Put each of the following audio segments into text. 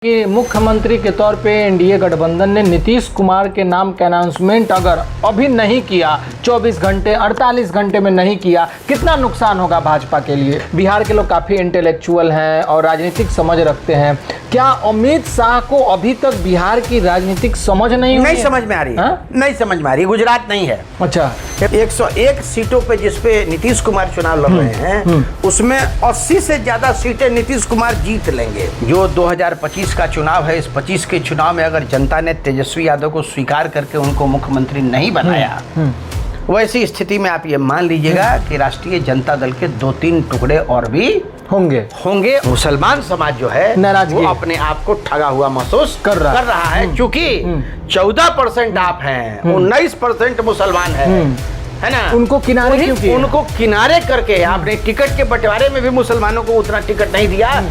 कि मुख्यमंत्री के तौर पे एनडीए गठबंधन ने नीतीश कुमार के नाम का अनाउंसमेंट अगर अभी नहीं किया, 24 घंटे 48 घंटे में नहीं किया, कितना नुकसान होगा भाजपा के लिए। बिहार के लोग काफ़ी इंटेलेक्चुअल हैं और राजनीतिक समझ रखते हैं। क्या अमित शाह को अभी तक बिहार की राजनीतिक समझ नहीं समझ में आ रही है? नहीं समझ में आ रही। गुजरात नहीं है। अच्छा, 101 सीटों पे जिसपे नीतीश कुमार चुनाव लड़ रहे हैं उसमें 80 से ज्यादा सीटें नीतीश कुमार जीत लेंगे। जो 2025 का चुनाव है, इस 25 के चुनाव में अगर जनता ने तेजस्वी यादव को स्वीकार करके उनको मुख्यमंत्री नहीं बनाया, वैसी स्थिति में आप ये मान लीजिएगा कि राष्ट्रीय जनता दल के 2-3 टुकड़े और भी होंगे। मुसलमान समाज जो है वो अपने आप को ठगा हुआ महसूस कर रहा है, क्योंकि 14% आप हैं, 19% मुसलमान है ना। उनको किनारे क्यों किया? उनको किनारे करके आपने टिकट के बंटवारे में भी मुसलमानों को उतना टिकट नहीं दिया।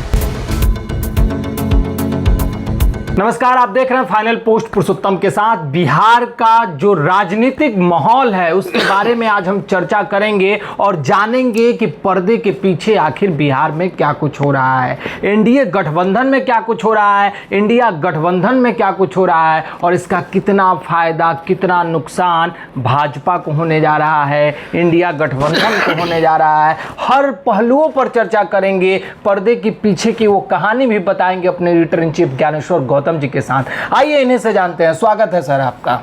नमस्कार, आप देख रहे हैं फाइनल पोस्ट पुरुषोत्तम के साथ। बिहार का जो राजनीतिक माहौल है उसके बारे में आज हम चर्चा करेंगे और जानेंगे कि पर्दे के पीछे आखिर बिहार में क्या कुछ हो रहा है, एनडीए गठबंधन में क्या कुछ हो रहा है, इंडिया गठबंधन में क्या कुछ हो रहा है और इसका कितना फायदा कितना नुकसान भाजपा को होने जा रहा है, इंडिया गठबंधन को होने जा रहा है। हर पहलुओं पर चर्चा करेंगे, पर्दे के पीछे की वो कहानी भी बताएंगे अपने editor in chief Gyaneshwar Gautam ji के साथ। आइए इन्हीं से जानते हैं। स्वागत है सर आपका।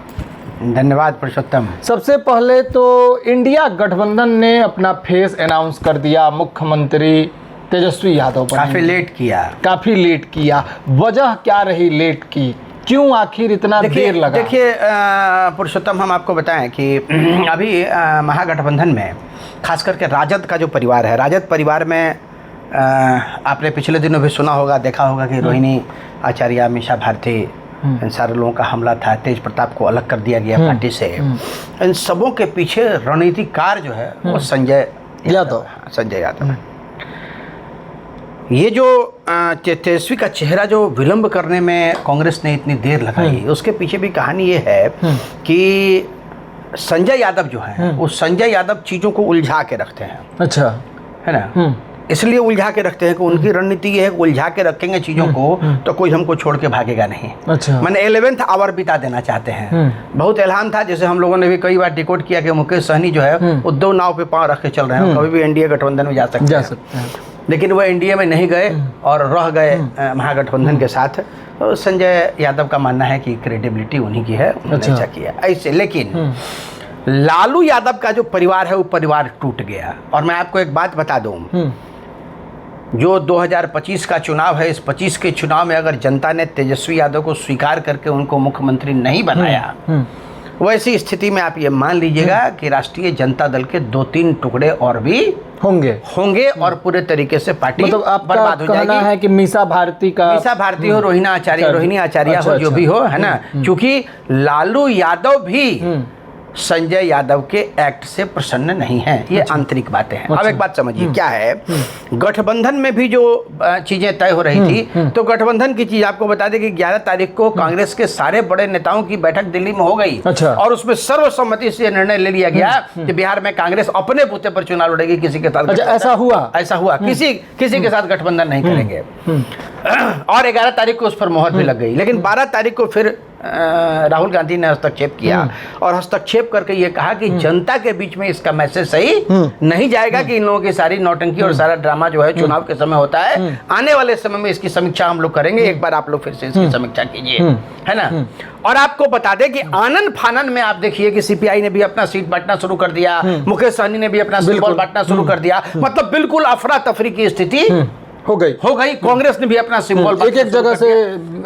धन्यवाद पुरुषोत्तम। सबसे पहले तो इंडिया गठबंधन ने अपना फेस अनाउंस कर दिया, मुख्यमंत्री तेजस्वी यादव काफी लेट किया। वजह क्या रही लेट की, क्यों आखिर इतना देर लगा? देखिए पुरुषोत्तम, हम आपको बताएं कि अभी महागठबंधन में खास करके राजद का जो परिवार है, राजद परिवार में आपने पिछले दिनों भी सुना होगा, देखा होगा कि रोहिणी आचार्य, मीसा भारती, इन सारे लोगों का हमला था, तेज प्रताप को अलग कर दिया गया पार्टी से। इन सबों के पीछे रणनीतिकार जो है वो संजय यादव है। ये जो तेजस्वी का चेहरा जो विलंब करने में कांग्रेस ने इतनी देर लगाई, उसके पीछे भी कहानी ये है कि संजय यादव जो है वो संजय यादव चीज़ों को उलझा के रखते हैं। अच्छा, है ना। इसलिए उलझा के रखते हैं कि उनकी रणनीति ये है कि उलझा के रखेंगे चीज़ों को तो कोई हमको छोड़ के भागेगा नहीं। अच्छा, मैंने 11th आवर बिता देना चाहते हैं। बहुत एलान था, जैसे हम लोगों ने भी कई बार डिकोड किया कि मुकेश सहनी जो है वो 2 नाव पे पांव रख के चल रहे हैं, कभी भी एनडीए गठबंधन में जा सकते हैं। लेकिन वो एनडीए में नहीं गए और रह गए महागठबंधन के साथ। तो संजय यादव का मानना है कि क्रेडिबिलिटी उन्हीं की है, उन्होंने अच्छा किया ऐसे। लेकिन लालू यादव का जो परिवार है वो परिवार टूट गया। और मैं आपको एक बात बता दूं, जो 2025 का चुनाव है, इस 25 के चुनाव में अगर जनता ने तेजस्वी यादव को स्वीकार करके उनको मुख्यमंत्री नहीं बनाया, वैसी स्थिति में आप ये मान लीजिएगा कि राष्ट्रीय जनता दल के 2-3 टुकड़े और भी होंगे और पूरे तरीके से पार्टी बर्बाद हो जाएगी। है कि मीसा भारती हो, रोहिणी आचार्य हो, जो भी हो, है ना। क्योंकि लालू यादव भी संजय यादव के एक्ट से प्रसन्न नहीं है। ये आंतरिक बातें हैं। अब एक बात समझिए, क्या है, गठबंधन में भी जो चीजें तय हो रही थी, तो गठबंधन की चीज आपको बता दें कि 11 तारीख को कांग्रेस के सारे बड़े नेताओं की बैठक दिल्ली में हो गई। अच्छा। और उसमें सर्वसम्मति से निर्णय ले लिया गया कि बिहार में कांग्रेस अपने बूते पर चुनाव लड़ेगी, किसी के साथ। ऐसा हुआ किसी के साथ गठबंधन नहीं करेंगे। और 11 तारीख को उस पर मोहर भी लग गई। लेकिन 12 तारीख को फिर राहुल गांधी ने हस्तक्षेप किया और हस्तक्षेप करके ये कहा कि जनता के बीच में इसका मैसेज सही नहीं जाएगा कि इन लोगों की सारी नौटंकी और सारा ड्रामा जो है चुनाव के समय होता है। आने वाले समय में इसकी समीक्षा हम लोग करेंगे, एक बार आप लोग फिर से इसकी समीक्षा कीजिए, है ना। और आपको बता दें कि आनन फानन में आप देखिए कि सीपीआई ने भी अपना सीट बांटना शुरू कर दिया, मुकेश सहनी ने भी अपना सिंबल बांटना शुरू कर दिया। मतलब बिल्कुल अफरा तफरी की स्थिति हो गई। कांग्रेस ने भी अपना सिंबल एक जगह से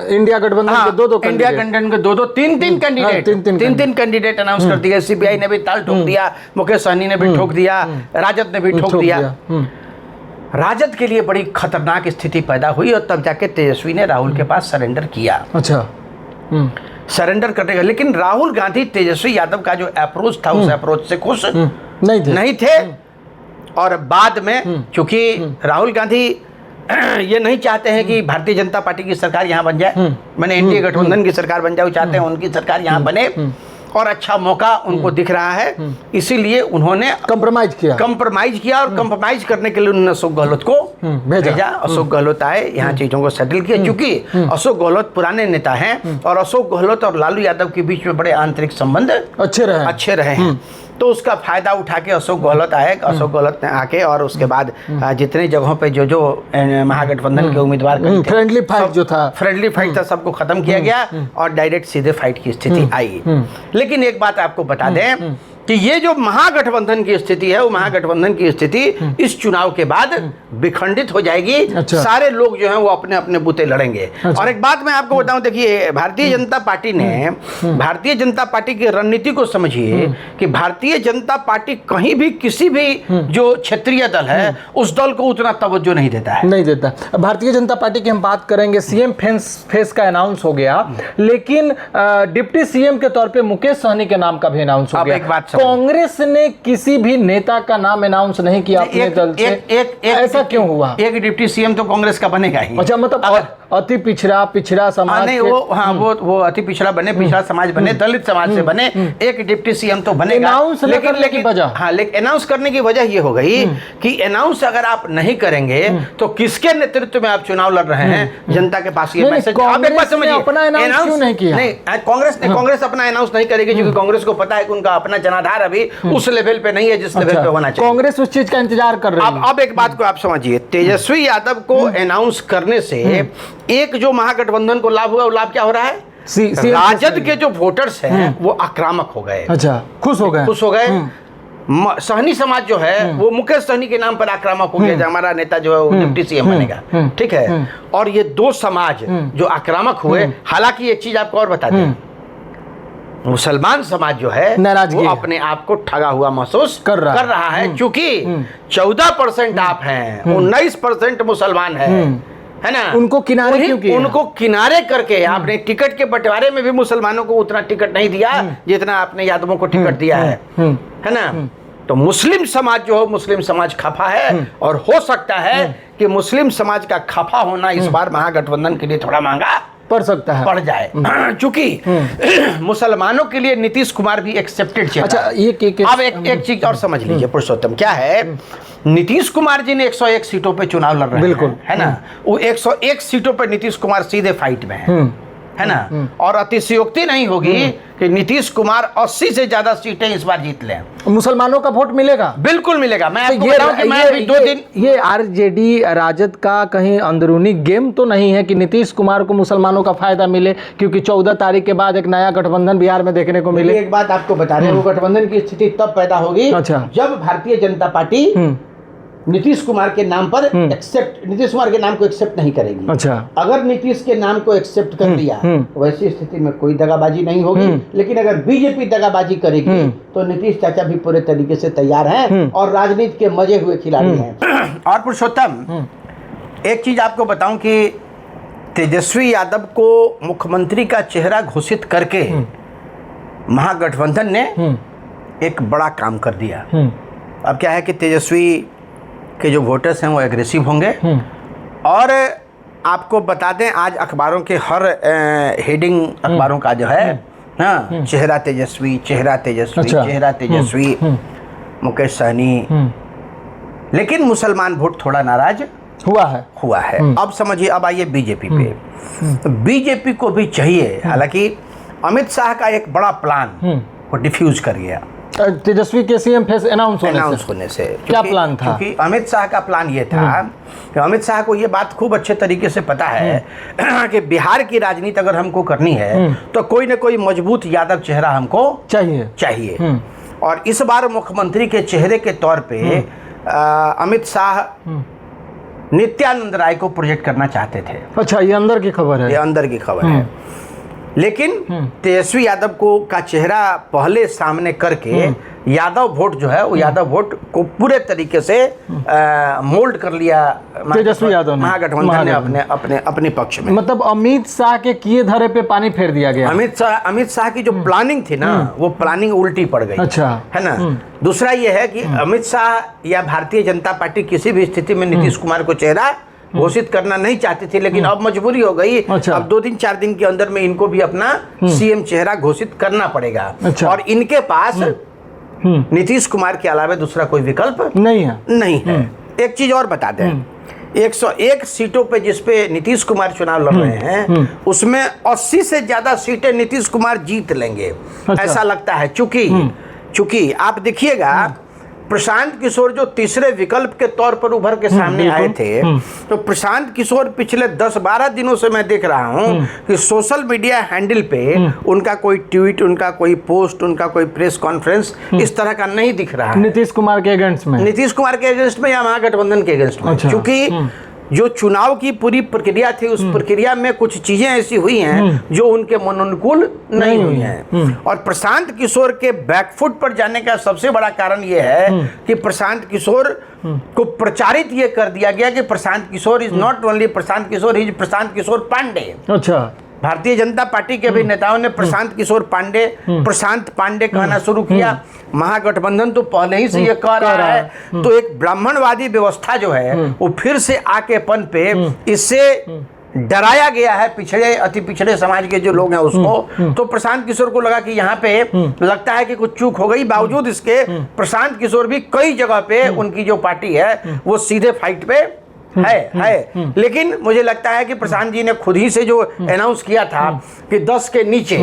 इंडिया गठबंधन के दो तीन कैंडिडेट अनाउंस कर दिए। सीपीआई ने भी ताल ठोक दिया, मुकेश सहनी ने भी ठोक दिया, राजद ने भी ठोक दिया। राजद के लिए बड़ी खतरनाक स्थिति पैदा हुई और तब जाके तेजस्वी ने राहुल के पास सरेंडर किया। अच्छा, सरेंडर करने का। लेकिन राहुल गांधी तेजस्वी यादव का जो अप्रोच था उस अप्रोच से खुश नहीं थे। और बाद में चूंकि राहुल गांधी ये नहीं चाहते हैं कि भारतीय जनता पार्टी की सरकार यहाँ बन जाए, मैंने एनडीए गठबंधन की सरकार बन जाए, चाहते हैं उनकी सरकार यहाँ बने। और अच्छा मौका उनको दिख रहा है, इसीलिए उन्होंने कंप्रोमाइज किया और कंप्रोमाइज करने के लिए उन्होंने अशोक गहलोत को भेजा। अशोक गहलोत आए, यहाँ चीजों को सेटल किया, क्योंकि अशोक गहलोत पुराने नेता हैं और अशोक गहलोत और लालू यादव के बीच में बड़े आंतरिक संबंध अच्छे रहे हैं। तो उसका फायदा उठा के अशोक गहलोत आए। अशोक गहलोत ने आके और उसके बाद जितने जगहों पे जो महागठबंधन के उम्मीदवार फ्रेंडली फाइट था सबको खत्म किया गया और डायरेक्ट सीधे फाइट की स्थिति आई। लेकिन एक बात आपको बता दें कि ये जो महागठबंधन की स्थिति है, वो महागठबंधन की स्थिति इस चुनाव के बाद विखंडित हो जाएगी। सारे लोग जो हैं वो अपने अपने बूते लड़ेंगे। और एक बात मैं आपको बताऊं, देखिए भारतीय जनता पार्टी ने, भारतीय जनता पार्टी की रणनीति को समझिए कि भारतीय जनता पार्टी कहीं भी किसी भी जो क्षेत्रीय दल है उस दल को उतना तवज्जो नहीं देता। भारतीय जनता पार्टी की हम बात करेंगे, सीएम फेस का अनाउंस हो गया, लेकिन डिप्टी सीएम के तौर पे मुकेश सहनी के नाम का भी अनाउंस हो गया। एक बात कांग्रेस ने किसी भी नेता का नाम अनाउंस नहीं किया अपने दल से। ऐसा क्यों हुआ? एक डिप्टी सीएम तो कांग्रेस का बनेगा ही। अच्छा, मतलब अति पिछड़ा समाज नहीं, वो अति पिछड़ा बने, पिछड़ा समाज बने, दलित समाज से बने, एक डिप्टी सीएम तो बनेगा। अनाउंस लेकिन अनाउंस करने की वजह ये हो गई कि अनाउंस अगर आप नहीं करेंगे तो किसके नेतृत्व में आप चुनाव लड़ रहे हैं, जनता के पास ये मैसेज। आप एक बात समझिए, कांग्रेस अपना अनाउंस नहीं करेगी, क्योंकि कांग्रेस को पता है कि उनका अपना जनाधार अभी उस लेवल पे नहीं है जिस लेवल पे होना चाहिए। कांग्रेस उस चीज का इंतजार कर रही है। अब एक बात को आप समझिए, तेजस्वी यादव को अनाउंस करने से एक जो महागठबंधन को लाभ हुआ, वो लाभ क्या हो रहा है? राजद के जो वोटर्स हैं वो आक्रामक हो गए। अच्छा, खुश हो गए। सहनी समाज जो है वो मुकेश सहनी के नाम पर आक्रामक हो गया, हमारा नेता जो है वो डिप्टी सीएम बनेगा। ठीक है, और ये दो समाज जो आक्रामक हुए, हालांकि एक चीज आपको और बता दें, मुसलमान समाज जो है वो अपने आप को ठगा हुआ महसूस कर रहा है, क्योंकि 14% आप हैं, 19% मुसलमान है ना। उनको किनारे क्यों किया? उनको किनारे करके आपने टिकट के बंटवारे में भी मुसलमानों को उतना टिकट नहीं दिया जितना आपने यादवों को टिकट दिया है ना। तो मुस्लिम समाज जो हो, मुस्लिम समाज खफा है, और हो सकता है कि मुस्लिम समाज का खफा होना इस बार महागठबंधन के लिए थोड़ा महंगा पड़ जाए, क्योंकि मुसलमानों के लिए नीतीश कुमार भी एक्सेप्टेड चेहरा। अच्छा, अब एक चीज और समझ लीजिए पुरुषोत्तम, क्या है, नीतीश कुमार जी ने 101 सीटों पे चुनाव लड़ रहे हैं, है ना। वो 101 सीटों पे नीतीश कुमार सीधे फाइट में है ना। और अतिशयोक्ति नहीं होगी कि नीतीश कुमार 80 से ज्यादा सीटें इस बार जीत लें। मुसलमानों का वोट मिलेगा? बिल्कुल मिलेगा। मैं आपको बताऊं कि मैं अभी 2 दिन ये आरजेडी राजद का कहीं अंदरूनी गेम तो नहीं है कि नीतीश कुमार को मुसलमानों का फायदा मिले, क्योंकि 14 तारीख के बाद एक नया गठबंधन बिहार में देखने को मिले। एक बात आपको बता रहे हैं, वो गठबंधन की स्थिति तब पैदा होगी जब भारतीय जनता पार्टी नीतीश कुमार के नाम पर नीतीश कुमार के नाम को एक्सेप्ट नहीं करेगी। अच्छा, अगर नीतीश के नाम को एक्सेप्ट कर लिया तो वैसी स्थिति में कोई दगाबाजी नहीं होगी। लेकिन अगर बीजेपी दगाबाजी करेगी तो नीतीश चाचा भी पूरे तरीके से तैयार हैं और राजनीति के मजे हुए खिलाड़ी हैं। और पुरुषोत्तम, एक चीज आपको बताऊं कि तेजस्वी यादव को मुख्यमंत्री का चेहरा घोषित करके महागठबंधन ने एक बड़ा काम कर दिया। अब क्या है कि तेजस्वी के जो वोटर्स हैं वो एग्रेसिव होंगे, और आपको बता दें आज अखबारों के हर हेडिंग अखबारों का जो है ना, चेहरा तेजस्वी, चेहरा तेजस्वी, चेहरा तेजस्वी, मुकेश सहनी। लेकिन मुसलमान वोट थोड़ा नाराज हुआ है। अब समझिए, अब आइए बीजेपी पे। तो बीजेपी को भी चाहिए, हालांकि अमित शाह का एक बड़ा प्लान वो डिफ्यूज कर गया तेजस्वी के सीएम फेस अनाउंस होने से। क्या प्लान था? क्योंकि अमित शाह का प्लान ये था कि अमित शाह को ये बात खूब अच्छे तरीके से पता है कि बिहार की राजनीति अगर हमको करनी है तो कोई ना कोई मजबूत यादव चेहरा हमको चाहिए। और इस बार मुख्यमंत्री के चेहरे के तौर पे अमित शाह नित्यानंद राय को प्रोजेक्ट करना चाहते थे। अच्छा, ये अंदर की खबर है? ये अंदर की खबर है। लेकिन तेजस्वी यादव को का चेहरा पहले सामने करके यादव वोट जो है वो यादव वोट को पूरे तरीके से मोल्ड कर लिया तेजस्वी यादव ने, महागठबंधन ने अपने पक्ष में। मतलब अमित शाह के किए धरे पे पानी फेर दिया गया। अमित शाह की जो प्लानिंग थी ना, वो प्लानिंग उल्टी पड़ गई। अच्छा, है ना। दूसरा ये है कि अमित शाह या भारतीय जनता पार्टी किसी भी स्थिति में नीतीश कुमार को चेहरा घोषित करना नहीं चाहती थी, लेकिन अब मजबूरी हो गई। अच्छा। अब 2-3-4 दिन के अंदर में इनको भी अपना सीएम चेहरा घोषित करना पड़ेगा। अच्छा। और इनके पास नीतीश कुमार के अलावा दूसरा कोई विकल्प नहीं है। एक चीज और बता दें, 101 सीटों पे जिसपे नीतीश कुमार चुनाव लड़ रहे हैं, उसमें 80 से ज्यादा सीटें नीतीश कुमार जीत लेंगे। अच्छा। ऐसा लगता है, चूंकि आप देखिएगा प्रशांत किशोर जो तीसरे विकल्प के तौर पर उभर के सामने आए थे, तो प्रशांत किशोर पिछले 10-12 दिनों से मैं देख रहा हूं कि सोशल मीडिया हैंडल पे उनका कोई ट्वीट, उनका कोई पोस्ट, उनका कोई प्रेस कॉन्फ्रेंस इस तरह का नहीं दिख रहा है नीतीश कुमार के अगेंस्ट में या महागठबंधन के अगेंस्ट में। क्योंकि जो चुनाव की पूरी प्रक्रिया थी, उस प्रक्रिया में कुछ चीजें ऐसी हुई हैं जो उनके मनोनुकूल नहीं हुई हैं। और प्रशांत किशोर के बैकफुट पर जाने का सबसे बड़ा कारण यह है कि प्रशांत किशोर को प्रचारित ये कर दिया गया कि Prashant Kishor is not only Prashant Kishor, is Prashant Kishor Pandey. अच्छा। भारतीय जनता पार्टी के भी नेताओं ने प्रशांत किशोर पांडे, प्रशांत पांडे कहना शुरू किया। महागठबंधन तो पहले ही से ये कह रहा है। तो एक ब्राह्मणवादी व्यवस्था जो है वो फिर से आके पन पे इससे डराया गया है पिछड़े, अति पिछड़े समाज के जो लोग हैं उसको। तो प्रशांत किशोर को लगा कि यहाँ पे लगता है कि कुछ चूक हो गई। बावजूद इसके प्रशांत किशोर भी कई जगह पे उनकी जो पार्टी है वो सीधे फाइट पे है। लेकिन मुझे लगता है कि प्रशांत जी ने खुद ही से जो अनाउंस किया था कि 10 के नीचे,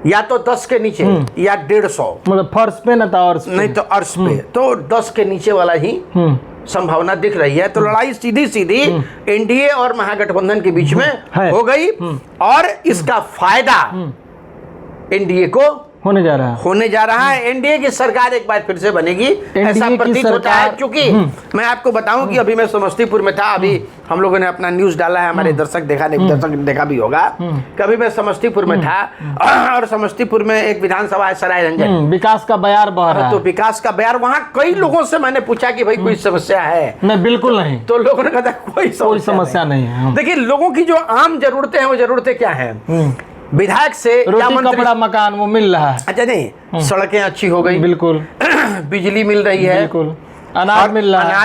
या तो 10 के नीचे या 150, मतलब फर्श पे न था और नहीं तो अर्श पे, तो 10 के नीचे वाला ही संभावना दिख रही है। तो लड़ाई सीधी एनडीए और महागठबंधन के बीच में हो गई और इसका फायदा एनडीए को होने जा रहा है। एनडीए की सरकार एक बार फिर से बनेगी, ऐसा प्रतीत होता है। क्योंकि मैं आपको बताऊं कि अभी मैं समस्तीपुर में था, अभी हम लोगों ने अपना न्यूज डाला है, हमारे दर्शक देखा भी होगा। कभी मैं समस्तीपुर में था और समस्तीपुर में एक विधानसभा है सराय रंजन, विकास का बयार बह रहा है। तो विकास का बयार, वहाँ कई लोगों से मैंने पूछा कि भाई कोई समस्या है? नहीं, बिल्कुल नहीं। तो लोगों ने कहा कोई समस्या नहीं है। देखिए, लोगों की जो आम जरूरतें हैं वो जरूरतें क्या है? विधायक से रोटी, कपड़ा, मकान वो मिल रहा है। अच्छा, नहीं, सड़कें अच्छी हो गई, बिल्कुल, बिजली मिल रही है, बिल्कुल, अनाज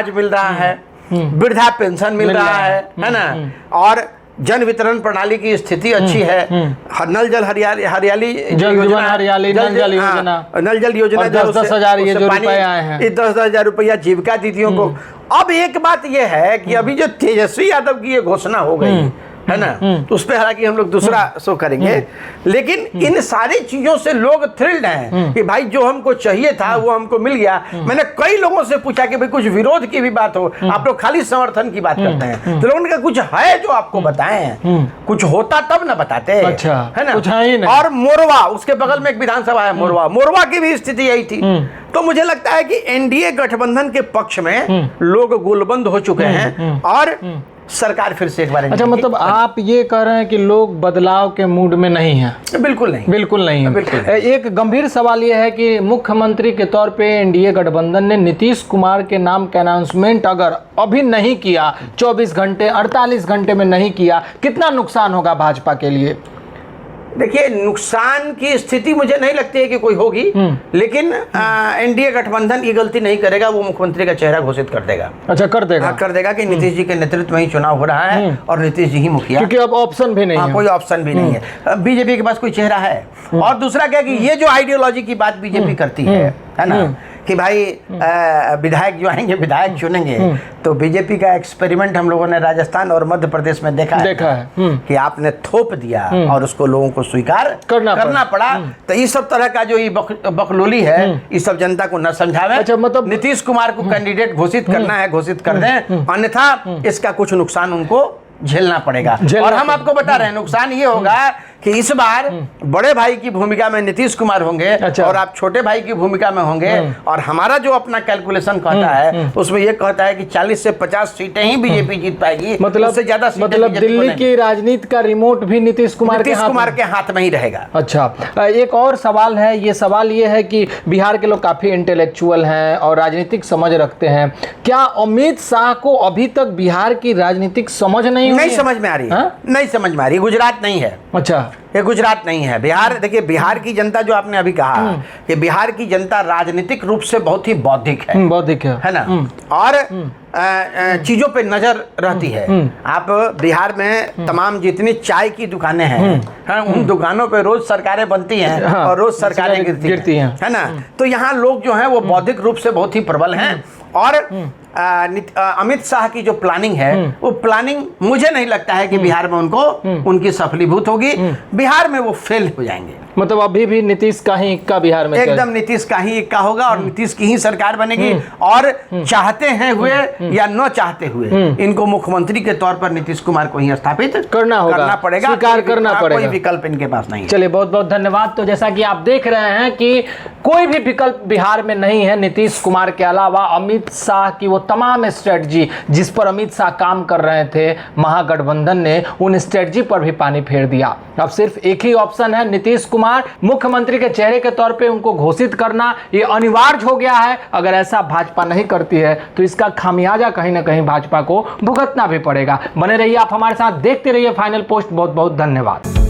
मिल रहा है, वृद्धा पेंशन मिल रहा है ना, और जन वितरण प्रणाली की स्थिति अच्छी है। नल जल हरियाली नल जल योजना 10,000 ये जो रुपए आए हैं, 10,000 रुपया जीविका दीदियों को। अब एक बात यह है कि अभी जो तेजस्वी यादव की ये घोषणा हो गई है ना, तो उस पर हालांकि हम लोग दूसरा शो करेंगे, लेकिन इन सारी चीजों से लोग थ्रिल्ड हैं कि भाई जो हमको चाहिए था वो हमको मिल गया। मैंने कई लोगों से पूछा कि भाई कुछ विरोध की भी बात हो, आप लोग खाली समर्थन की बात करते हैं। तो लोगों ने कहा कुछ है जो आपको बताएं, कुछ होता तब ना बताते। अच्छा, है ना, कुछ है ही नहीं। और मोरवा, उसके बगल में एक विधानसभा है मोरवा की भी स्थिति यही थी। तो मुझे लगता है कि एनडीए गठबंधन के पक्ष में लोग गोलबंद हो चुके हैं और सरकार फिर से एक बार। अच्छा, मतलब आप ये कह रहे हैं कि लोग बदलाव के मूड में नहीं हैं? बिल्कुल नहीं है। एक गंभीर सवाल यह है कि मुख्यमंत्री के तौर पे एनडीए गठबंधन ने नीतीश कुमार के नाम का अनाउंसमेंट अगर अभी नहीं किया, 24 घंटे 48 घंटे में नहीं किया, कितना नुकसान होगा भाजपा के लिए? देखिए, नुकसान की स्थिति मुझे नहीं लगती है कि कोई होगी, लेकिन एनडीए गठबंधन ये गलती नहीं करेगा, वो मुख्यमंत्री का चेहरा घोषित कर देगा। अच्छा, कर देगा कि नीतीश जी के नेतृत्व में ही चुनाव हो रहा है और नीतीश जी ही मुखिया, क्योंकि अब ऑप्शन भी नहीं है। कोई ऑप्शन भी नहीं है, बीजेपी के पास कोई चेहरा है। और दूसरा क्या कि ये जो आइडियोलॉजी की बात बीजेपी करती है ना, कि भाई विधायक जो आएंगे विधायक चुनेंगे, तो बीजेपी का एक्सपेरिमेंट हम लोगों ने राजस्थान और मध्य प्रदेश में देखा है कि आपने थोप दिया और उसको लोगों को स्वीकार करना पड़ा। तो इस सब तरह का जो ये बकलोली है, इस सब जनता को न समझावे। अच्छा, मतलब नीतीश कुमार को कैंडिडेट घोषित करना है, घोषित कर दें, अन्यथा इसका कुछ नुकसान उनको झेलना पड़ेगा। और हम आपको बता रहे हैं, नुकसान ये होगा कि इस बार बड़े भाई की भूमिका में नीतीश कुमार होंगे। अच्छा। और आप छोटे भाई की भूमिका में होंगे। और हमारा जो अपना कैलकुलेशन कहता है उसमें ये कहता है कि 40 से 50 सीटें ही बीजेपी जीत पाएगी, उससे ज्यादा मतलब दिल्ली की राजनीति का रिमोट भी नीतीश कुमार के हाथ में ही रहेगा। अच्छा, एक और सवाल है, ये सवाल ये है कि बिहार के लोग काफी इंटेलेक्चुअल हैं और राजनीतिक समझ रखते हैं। क्या अमित शाह को अभी तक बिहार की राजनीतिक समझ नहीं समझ में आ रही है? नहीं समझ में आ रही। गुजरात नहीं है। अच्छा, ये गुजरात नहीं है। बिहार, देखिए बिहार की जनता जो आपने अभी कहा कि बिहार की जनता राजनीतिक रूप से बहुत ही बौद्धिक है ना, और चीजों पे नजर रहती है। आप बिहार में तमाम जितनी चाय की दुकानें हैं, उन दुकानों पे रोज सरकारें बनती हैं और रोज सरकारें गिरती हैं, है ना। तो यहाँ लोग जो हैं वो बौद्धिक रूप से बहुत ही प्रबल हैं, और अमित शाह की जो प्लानिंग है वो प्लानिंग मुझे नहीं लगता है कि बिहार में उनको उनकी सफलीभूत होगी। बिहार में वो फेल हो जाएंगे। मतलब अभी भी नीतीश का ही इक्का बिहार में, एकदम नीतीश का ही इक्का होगा और नीतीश की ही सरकार बनेगी। और चाहते हैं हुए या न चाहते हुए इनको मुख्यमंत्री के तौर पर नीतीश कुमार को ही स्थापित करना पड़ेगा, स्वीकार करना पड़ेगा, कोई विकल्प इनके पास नहीं है। चलिए, बहुत बहुत धन्यवाद। तो जैसा कि आप देख रहे हैं कि कोई भी विकल्प बिहार में नहीं है नीतीश कुमार के अलावा। अमित शाह की वो तमाम स्ट्रेटजी जिस पर अमित शाह काम कर रहे थे महागठबंधन ने, उन स्ट्रेटजी पर भी पानी फेर दिया। अब सिर्फ एक ही ऑप्शन है, नीतीश कुमार मुख्यमंत्री के चेहरे के तौर पे उनको घोषित करना। ये अनिवार्य हो गया है। अगर ऐसा भाजपा नहीं करती है तो इसका खामियाजा कहीं ना कहीं भाजपा को भुगतना भी पड़ेगा। बने रहिए आप हमारे साथ, देखते रहिए फाइनल पोस्ट। बहुत बहुत धन्यवाद।